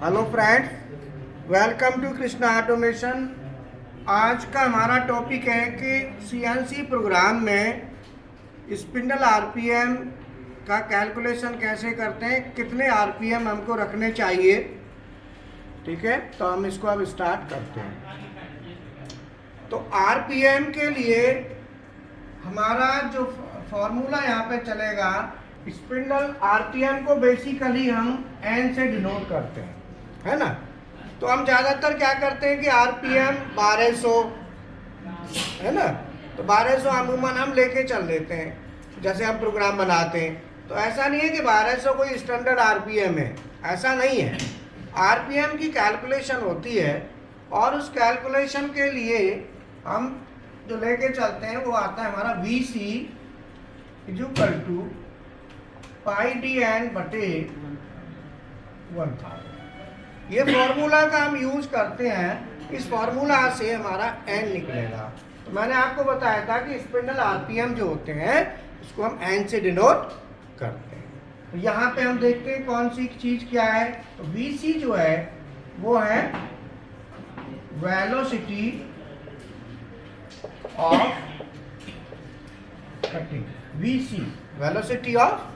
Hello friends, welcome to Krishna automation. आज का हमारा टॉपिक है कि सीएनसी प्रोग्राम में स्पिंडल आरपीएम का कैलकुलेशन कैसे करते हैं, कितने आरपीएम हमको रखने चाहिए। ठीक है, तो हम इसको अब स्टार्ट करते हैं। तो आरपीएम के लिए हमारा जो फॉर्मूला यहाँ पे चलेगा, स्पिंडल आरपीएम को बेसिकली हम एन से डिनोट करते हैं, है ना। तो हम ज़्यादातर क्या करते हैं कि आरपीएम 1200 है ना, तो 1200 अमूमन हम लेके चल लेते हैं जैसे हम प्रोग्राम बनाते हैं। तो ऐसा नहीं है कि 1200 कोई स्टैंडर्ड आरपीएम है, ऐसा नहीं है। आरपीएम की कैलकुलेशन होती है और उस कैलकुलेशन के लिए हम जो लेके चलते हैं वो आता है हमारा VC equal to pi D N बटे 1000। ये फॉर्मूला का हम यूज करते हैं, इस फॉर्मूला से हमारा एन निकलेगा। तो मैंने आपको बताया था कि स्पिंडल आरपीएम जो होते हैं उसको हम एन से डिनोट करते हैं। तो यहाँ पे हम देखते हैं कौन सी चीज क्या है। तो VC जो है वो है velocity of cutting, VC velocity of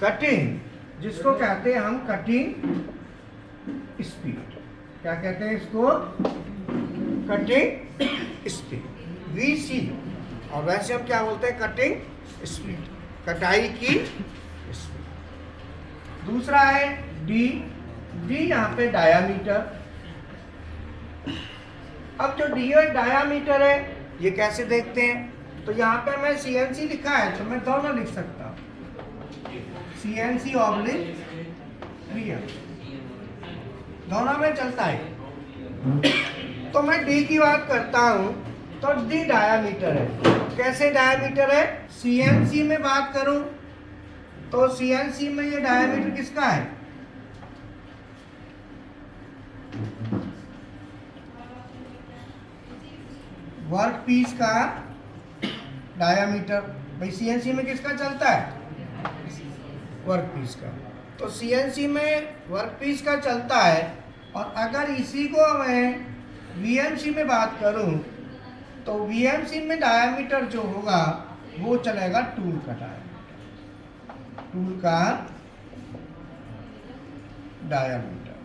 cutting, जिसको कहते हैं हम कटिंग स्पीड। क्या कहते हैं इसको? Cutting speed, VC। और वैसे हम क्या बोलते हैं? कटिंग स्पीड, कटाई की स्पीड। दूसरा है D यहाँ पे डायामीटर। अब जो D डायामीटर है ये कैसे देखते हैं? तो यहाँ पे मैं CNC लिखा है तो मैं दोनों लिख सकता हूँ, CNC ऑब्लिक VM, दोनों में चलता है। तो मैं D की बात करता हूं तो D डायामीटर है। कैसे डायामीटर है? CNC में बात करूं तो CNC में ये डायामीटर किसका है? वर्क पीस का डायामीटर। भाई CNC में किसका चलता है? वर्क पीस का। तो CNC में वर्क पीस का चलता है। और अगर इसी को मैं VMC में बात करूं तो VMC में डायामीटर जो होगा वो चलेगा टूल का डायामीटर, टूल का डायामीटर।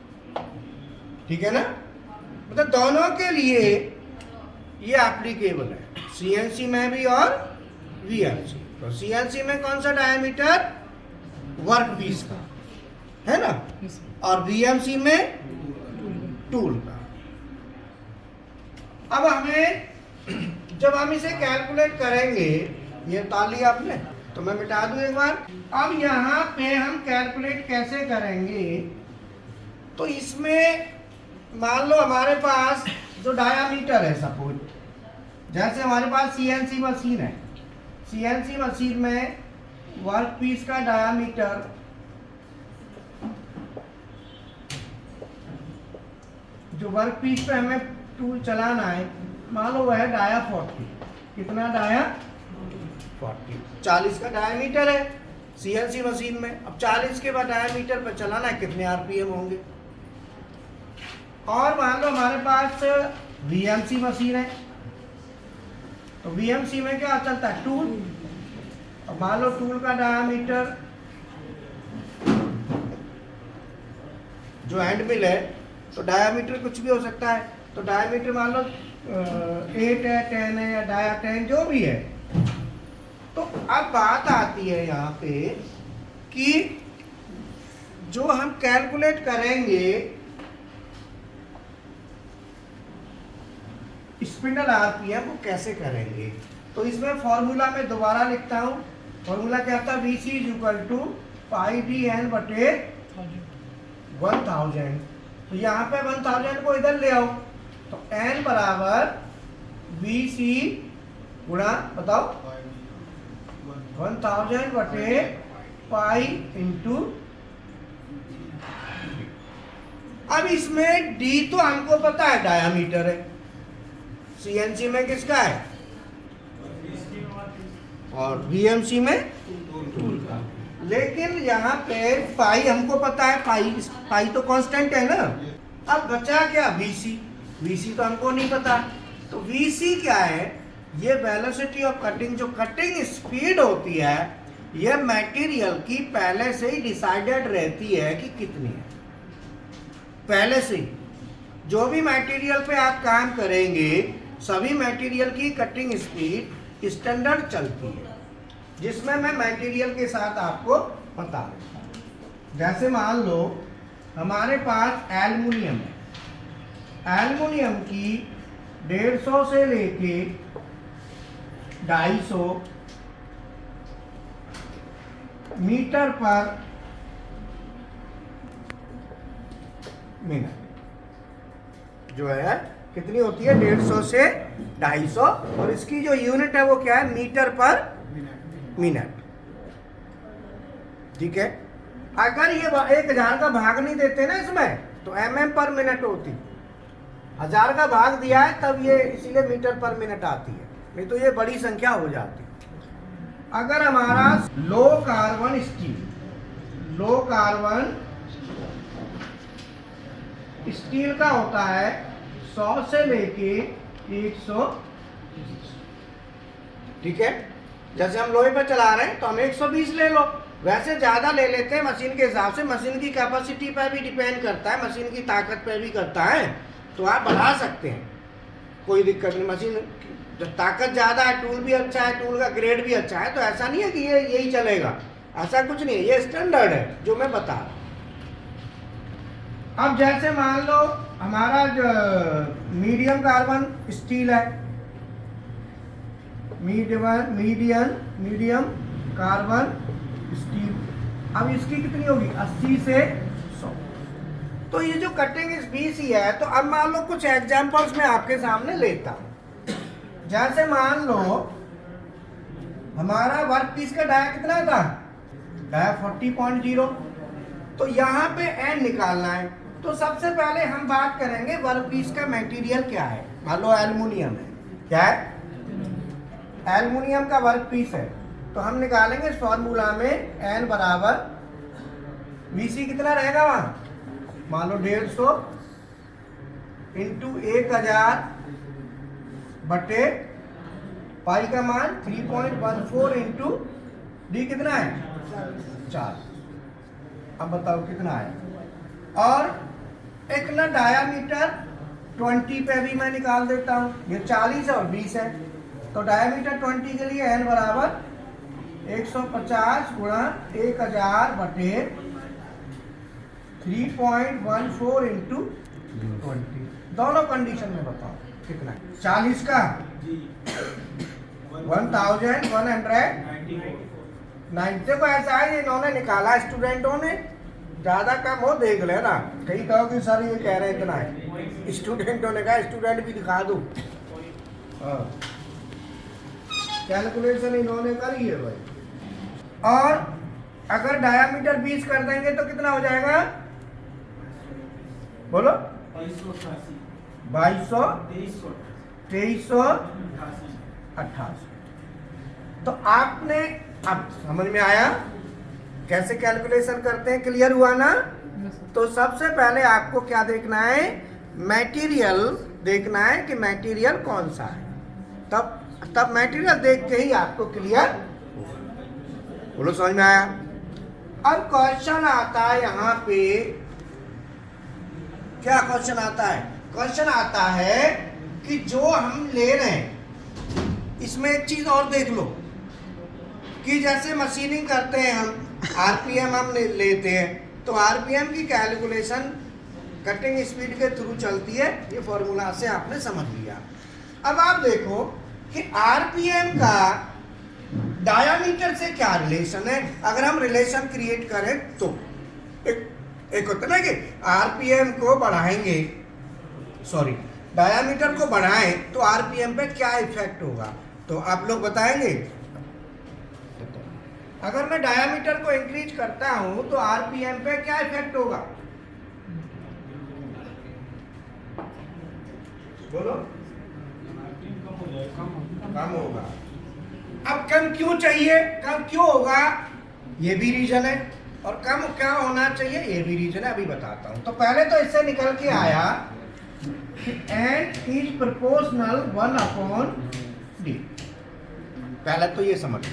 ठीक है ना, मतलब दोनों के लिए ये एप्लीकेबल है, CNC में भी और VMC। तो CNC में कौन सा डायामीटर? वर्क पीस का, है ना, और VMC में टूल का। अब हमें जब हम इसे कैलकुलेट करेंगे, ये ताली आपने, तो मैं मिटा दूं एक बार। अब यहाँ पे हम कैलकुलेट कैसे करेंगे? तो इसमें मान लो हमारे पास जो डायामीटर है, सपोज जैसे हमारे पास CNC मशीन है, CNC मशीन में वर्क पीस का डायामीटर जो वर्क पीस पे हमें टूल चलाना है, मान लो वह है डाया 40। कितना डाया? 40। 40 का डायामीटर है CNC मशीन में। अब 40 के बाद डायामीटर पर चलाना है, कितने आरपीएम होंगे? और मान लो हमारे पास VMC मशीन है, तो VMC में क्या चलता है? टूल। अब मान लो टूल का डायामीटर जो हैंड मिल है, तो डायामीटर कुछ भी हो सकता है। तो डायामीटर मान लो 8 है, 10 है या डाया 10 जो भी है। तो अब बात आती है यहाँ पे कि जो हम कैलकुलेट करेंगे स्पिंडल आरपीएम वो कैसे करेंगे? तो इसमें फॉर्मूला में दोबारा लिखता हूँ। फॉर्मूला क्या था? VC equal to pi D N बटे 1000। तो यहाँ पे 1000 को इधर ले आओ, तो n बराबर VC गुणा, बताओ, 1000 बटे पाई इंटू। अब इसमें D तो हमको पता है डायामीटर है, CNC में किसका है? और VMC में टूल का। लेकिन यहाँ पे पाई हमको पता है, पाई तो कांस्टेंट है ना। अब बचा क्या, वीसी तो हमको नहीं पता। तो वीसी क्या है, ये वेलोसिटी ऑफ कटिंग, जो कटिंग स्पीड होती है, ये मटेरियल की पहले से ही डिसाइडेड रहती है कि कितनी है। पहले से ही जो भी मटेरियल पे आप काम करेंगे, सभी मटेरियल की कटिंग स्पीड स्टैंडर्ड चलती है, जिसमें मैं मटेरियल के साथ आपको बता देता हूँ। जैसे मान लो हमारे पास एल्युमिनियम है, एल्युमिनियम की 150 से लेके 250 मीटर पर मिनट जो है कितनी होती है, 150 से 250, और इसकी जो यूनिट है वो क्या है, मीटर पर मिनट। ठीक है। अगर ये 1000 का भाग नहीं देते ना इसमें, तो mm पर मिनट होती। 1000 का भाग दिया है तब ये इसीलिए मीटर पर मिनट आती है, नहीं तो ये बड़ी संख्या हो जाती। अगर हमारा low carbon steel, low carbon steel का होता है 100 से लेके 100। ठीक है। जैसे हम लोहे पर चला रहे हैं तो हम 120 ले लो, वैसे ज़्यादा ले लेते हैं मशीन के हिसाब से। मशीन की कैपेसिटी पर भी डिपेंड करता है, मशीन की ताकत पर भी करता है, तो आप बढ़ा सकते हैं, कोई दिक्कत नहीं। मशीन जब ताकत ज़्यादा है, टूल भी अच्छा है, टूल का ग्रेड भी अच्छा है, तो ऐसा नहीं है कि ये यही चलेगा, ऐसा कुछ नहीं है, ये स्टैंडर्ड है जो मैं बता रहा हूँ। अब जैसे मान लो हमारा जो मीडियम कार्बन स्टील है, मीडियम कार्बन स्टील, अब इसकी कितनी होगी, 80 से 100। तो ये जो कटिंग स्पीड ही है। तो अब मान लो कुछ एग्जांपल्स मैं आपके सामने लेता हूँ। जैसे मान लो हमारा वर्क पीस का डाया कितना था, डाया 40.0, तो यहाँ पे एन निकालना है। तो सबसे पहले हम बात करेंगे वर्क पीस का मटेरियल क्या है। मान लो एल्युमिनियम है, क्या है, एल्युमिनियम का वर्क पीस है, तो हम निकालेंगे इस फॉर्मूला में एन बराबर वीसी कितना रहेगा वहाँ, मान लो 150 इंटू 1000 बटे पाई का मान 3.14 इंटू डी कितना है 4। अब बताओ कितना है। और एक ना डायामीटर 20 पे भी मैं निकाल देता हूँ, ये 40 और 20 है, तो डायामीटर 20 के लिए एन बराबर 150 गुणा 1000 बटे 3.14 इंटू 20। दोनों कंडीशन में बताओ कितना है। 40 का 1190 को ऐसा है, इन्होंने निकाला स्टूडेंटों ने, ज्यादा कम हो देख लेना, कहीं कहो कि सर ये कह रहे इतना है, स्टूडेंटों ने कहा स्टूडेंट भी दिखा दूं। कैलकुलेशन इन्होंने करी है भाई। और अगर डायामीटर 20 कर देंगे तो कितना हो जाएगा, बोलो 2200 2388। तो आपने अब समझ में आया कैसे कैलकुलेशन करते हैं, क्लियर हुआ ना। तो सबसे पहले आपको क्या देखना है, मटेरियल देखना है कि मटेरियल कौन सा है, तब मटेरियल देख के ही आपको क्लियर, बोलो समझ में आया। अब क्वेश्चन आता है यहाँ पे, क्या क्वेश्चन आता है, क्वेश्चन आता है कि जो हम ले रहे हैं, इसमें एक चीज और देख लो कि जैसे मशीनिंग करते हैं हम, आरपीएम हम लेते हैं, तो आरपीएम की कैलकुलेशन कटिंग स्पीड के थ्रू चलती है, ये फॉर्मूला से आपने समझ लिया। अब आप देखो कि आरपीएम का डायामीटर से क्या रिलेशन है। अगर हम रिलेशन क्रिएट करें तो एक होता है ना कि आरपीएम को बढ़ाएंगे, सॉरी डायामीटर को बढ़ाएं तो आरपीएम पे क्या इफेक्ट होगा, तो आप लोग बताएंगे। अगर मैं डायामीटर को इंक्रीज करता हूं तो आरपीएम पे क्या इफेक्ट होगा, बोलो, कम होगा। अब कम क्यों चाहिए, कम क्यों होगा, ये भी रीजन है, और कम क्या होना चाहिए, ये भी रीजन है, अभी बताता हूं। तो पहले तो इससे निकल के आया कि n इज प्रोपोर्शनल 1/d। पहले तो ये समझ लो,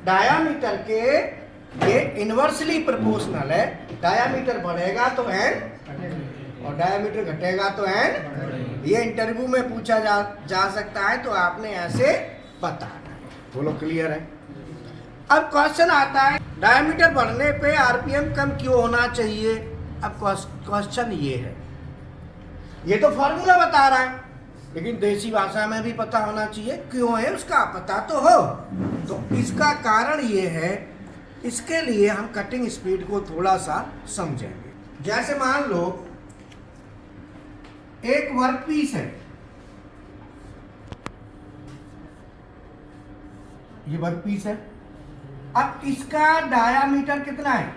डायामीटर के ये इनवर्सली प्रोपोर्शनल है। डायामीटर बढ़ेगा तो n, और डायामीटर घटेगा तो n। ये इंटरव्यू में पूछा जा सकता है, तो आपने ऐसे बताना है। बोलो क्लियर है। अब क्वेश्चन आता है, डायमीटर बढ़ने पे आरपीएम कम क्यों होना चाहिए। अब क्वेश्चन ये है, ये तो फॉर्मूला बता रहा है, लेकिन देसी भाषा में भी पता होना चाहिए क्यों है, उसका पता तो हो। तो इसका कारण ये है, इसके लिए हम कटिंग स्पीड को थोड़ा सा समझेंगे। जैसे मान लो एक वर्क पीस है, ये वर्क पीस है। अब इसका डायामीटर कितना है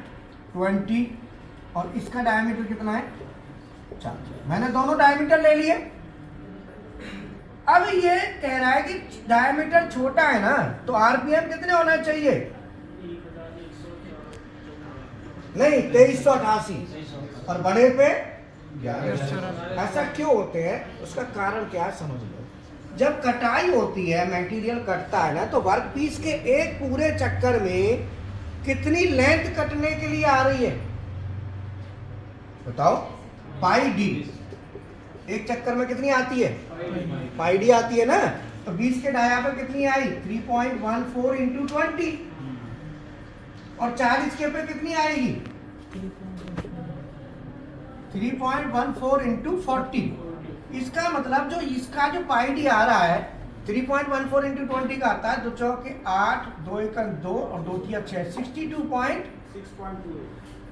20, और इसका डायामीटर कितना है 40। मैंने दोनों डायामीटर ले लिए। अब ये कह रहा है कि डायामीटर छोटा है ना, तो आरपीएम कितने होना चाहिए, नहीं 2388, और बड़े पे 11। ऐसा क्यों होते हैं, उसका कारण क्या है समझ लो। जब कटाई होती है, मटेरियल कटता है ना, तो वर्क पीस के एक पूरे चक्कर में कितनी लेंथ कटने के लिए आ रही है बताओ, पाई डी। एक चक्कर में कितनी आती है, पाई डी आती है ना। तो 20 के डाया पर कितनी आई 3.14 इंटू 20, और 40 के पे कितनी आएगी 3.14 इंटू 40। इसका मतलब जो इसका जो पाई डी आ रहा है 3.14 इंटू 20 का आता है 2 चौके 8, 2 एकम 2 और 2 तिया 6, 62.6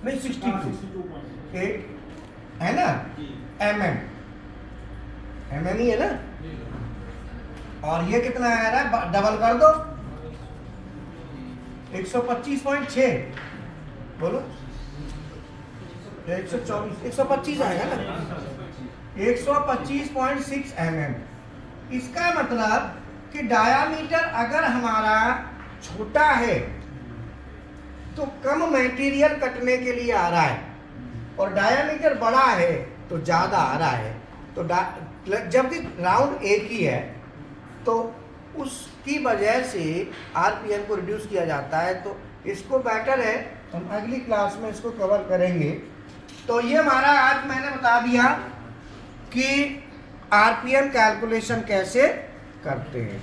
नहीं 62.8 है ना, mm ही है ना। और ये कितना आ रहा है, डबल कर दो 125.6, बोलो 124 125 आएगा ना, 125.6 mm। इसका मतलब कि डायामीटर अगर हमारा छोटा है तो कम मटेरियल कटने के लिए आ रहा है, और डायामीटर बड़ा है तो ज़्यादा आ रहा है। तो जबकि राउंड एक ही है, तो उसकी वजह से आरपीएम को रिड्यूस किया जाता है। तो इसको बेटर है, हम अगली क्लास में इसको कवर करेंगे। तो ये हमारा आज मैंने बता दिया कि आरपीएम कैलकुलेशन कैसे करते हैं।